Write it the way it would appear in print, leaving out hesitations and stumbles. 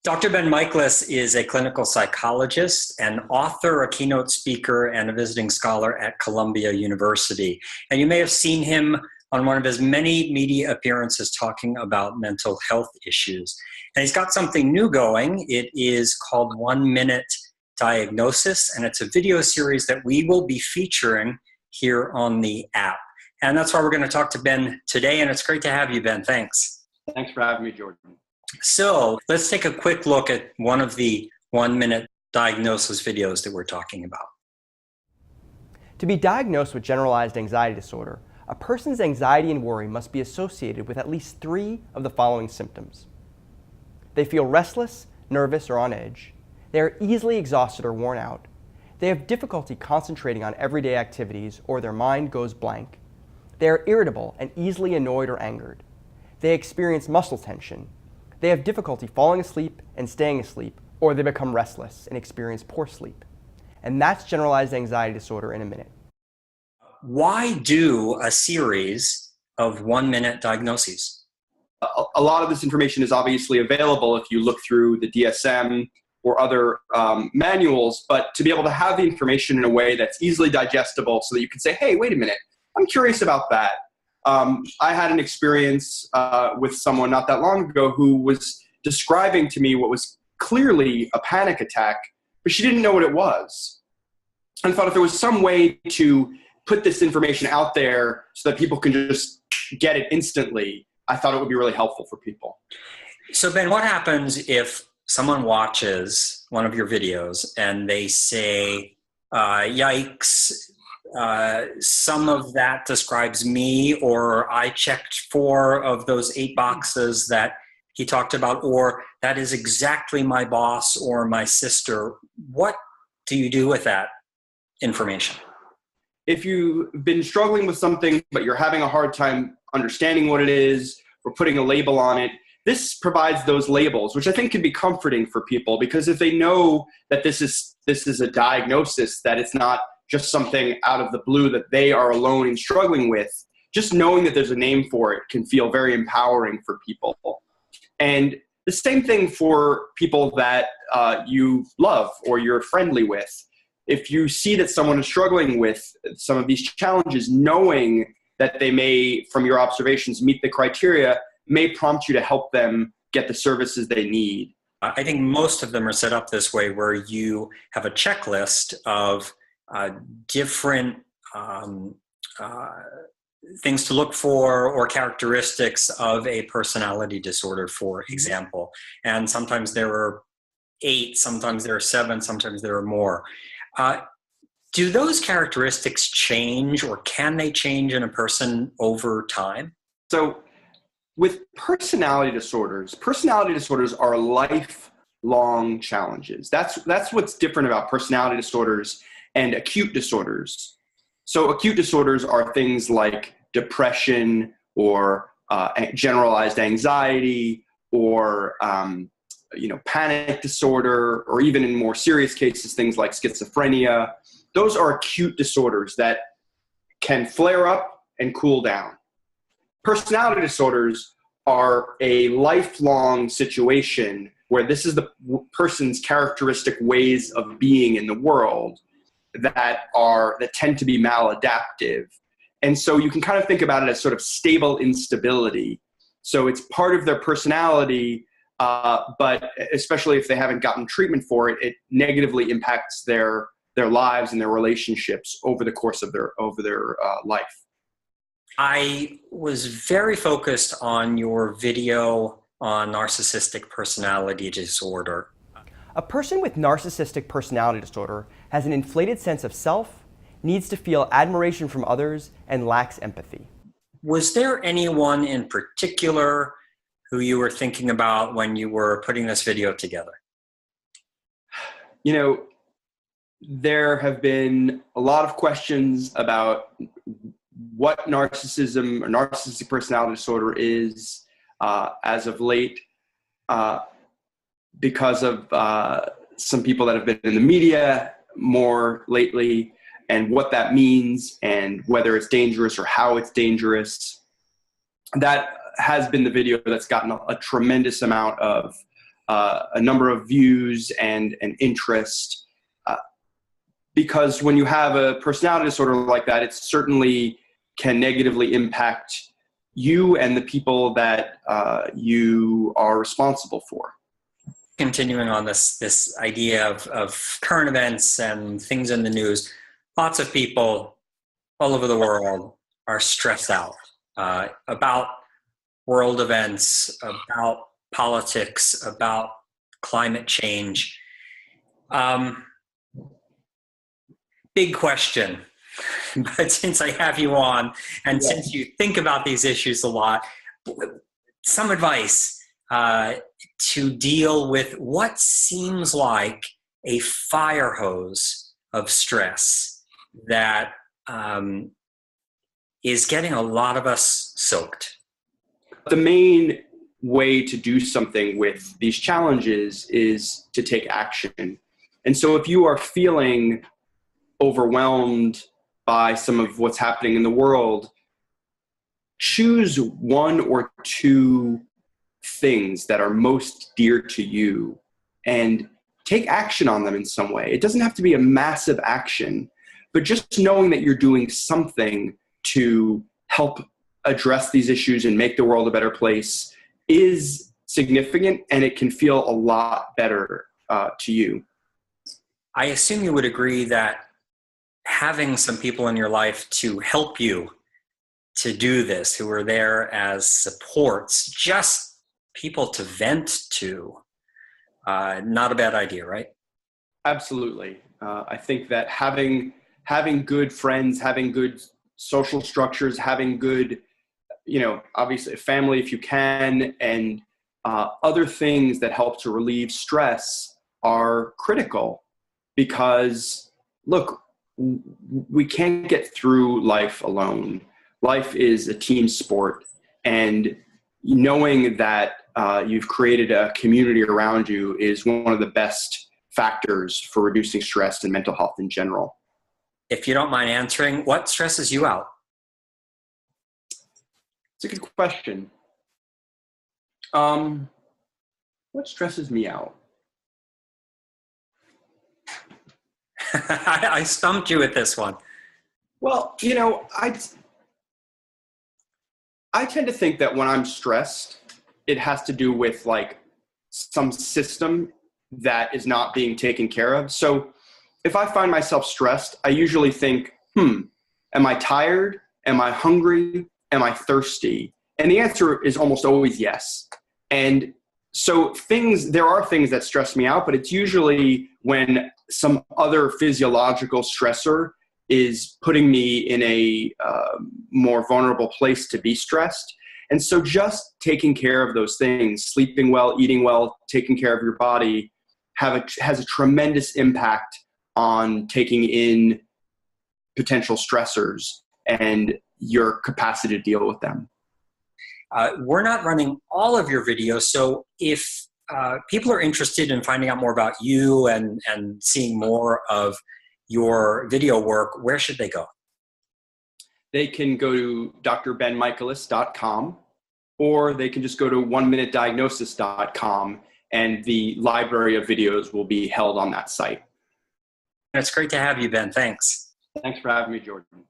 Dr. Ben Michaelis is a clinical psychologist, an author, a keynote speaker, and a visiting scholar at Columbia University. And you may have seen him on one of his many media appearances talking about mental health issues. And he's got something new going. It is called 1 Minute Diagnosis, and it's a video series that we will be featuring here on the app. And that's why we're going to talk to Ben today, and it's great to have you, Ben. Thanks. Thanks for having me, Jordan. So let's take a quick look at one of the 1 Minute Diagnosis videos that we're talking about. To be diagnosed with generalized anxiety disorder, a person's anxiety and worry must be associated with at least 3 of the following symptoms. They feel restless, nervous, or on edge. They are easily exhausted or worn out. They have difficulty concentrating on everyday activities, or their mind goes blank. They are irritable and easily annoyed or angered. They experience muscle tension. They have difficulty falling asleep and staying asleep, or they become restless and experience poor sleep. And that's generalized anxiety disorder in a minute. Why do a series of 1 minute diagnoses? A lot of this information is obviously available if you look through the DSM or other manuals, but to be able to have the information in a way that's easily digestible so that you can say, hey, wait a minute, I'm curious about that. I had an experience with someone not that long ago who was describing to me what was clearly a panic attack, but she didn't know what it was. And I thought if there was some way to put this information out there so that people can just get it instantly, I thought it would be really helpful for people. So Ben, what happens if someone watches one of your videos and they say, yikes, some of that describes me, or I checked 4 of those 8 boxes that he talked about, or that is exactly my boss or my sister? What do you do with that information? If you've been struggling with something, but you're having a hard time understanding what it is or putting a label on it, this provides those labels, which I think can be comforting for people, because if they know that this is a diagnosis, that it's not just something out of the blue that they are alone in struggling with, just knowing that there's a name for it can feel very empowering for people. And the same thing for people that you love or you're friendly with. If you see that someone is struggling with some of these challenges, knowing that they may, from your observations, meet the criteria, may prompt you to help them get the services they need. I think most of them are set up this way, where you have a checklist of different things to look for, or characteristics of a personality disorder, for example. And sometimes there are 8, sometimes there are 7, sometimes there are more. Do those characteristics change, or can they change in a person over time? So with personality disorders are lifelong challenges. That's what's different about personality disorders and acute disorders. So acute disorders are things like depression, or generalized anxiety, or panic disorder, or even in more serious cases, things like schizophrenia. Those are acute disorders that can flare up and cool down. Personality disorders are a lifelong situation where this is the person's characteristic ways of being in the world that tend to be maladaptive. And so you can kind of think about it as sort of stable instability. So it's part of their personality, but especially if they haven't gotten treatment for it, it negatively impacts their lives and their relationships over the course of their life. I was very focused on your video on narcissistic personality disorder. A person with narcissistic personality disorder has an inflated sense of self, needs to feel admiration from others, and lacks empathy. Was there anyone in particular who you were thinking about when you were putting this video together? There have been a lot of questions about what narcissism or narcissistic personality disorder is as of late, because of some people that have been in the media more lately, and what that means, and whether it's dangerous or how it's dangerous. That has been the video that's gotten a tremendous amount of a number of views and an interest. Because when you have a personality disorder like that, it certainly can negatively impact you and the people that you are responsible for. Continuing on this idea of current events and things in the news, lots of people all over the world are stressed out about world events, about politics, about climate change. Big question, but since I have you on, and since you think about these issues a lot, some advice to deal with what seems like a fire hose of stress that is getting a lot of us soaked. The main way to do something with these challenges is to take action. And so if you are feeling overwhelmed by some of what's happening in the world, choose one or two things that are most dear to you and take action on them in some way. It doesn't have to be a massive action, but just knowing that you're doing something to help address these issues and make the world a better place is significant, and it can feel a lot better to you. I assume you would agree that having some people in your life to help you to do this, who are there as supports, just people to vent to, not a bad idea, right? Absolutely. I think that having good friends, having good social structures, having good, obviously family if you can, and other things that help to relieve stress are critical, because look, we can't get through life alone. Life is a team sport, and knowing that you've created a community around you is one of the best factors for reducing stress and mental health in general. If you don't mind answering, what stresses you out? It's a good question. What stresses me out? I stumped you with this one. Well, I tend to think that when I'm stressed, it has to do with like some system that is not being taken care of. So if I find myself stressed, I usually think, am I tired? Am I hungry? Am I thirsty? And the answer is almost always yes. And so there are things that stress me out, but it's usually when some other physiological stressor is putting me in a more vulnerable place to be stressed. And so just taking care of those things, sleeping well, eating well, taking care of your body has a tremendous impact on taking in potential stressors and your capacity to deal with them. We're not running all of your videos, so if people are interested in finding out more about you and seeing more of your video work, where should they go? They can go to drbenmichaelis.com, or they can just go to oneminutediagnosis.com, and the library of videos will be held on that site. It's great to have you, Ben. Thanks. Thanks for having me, Jordan.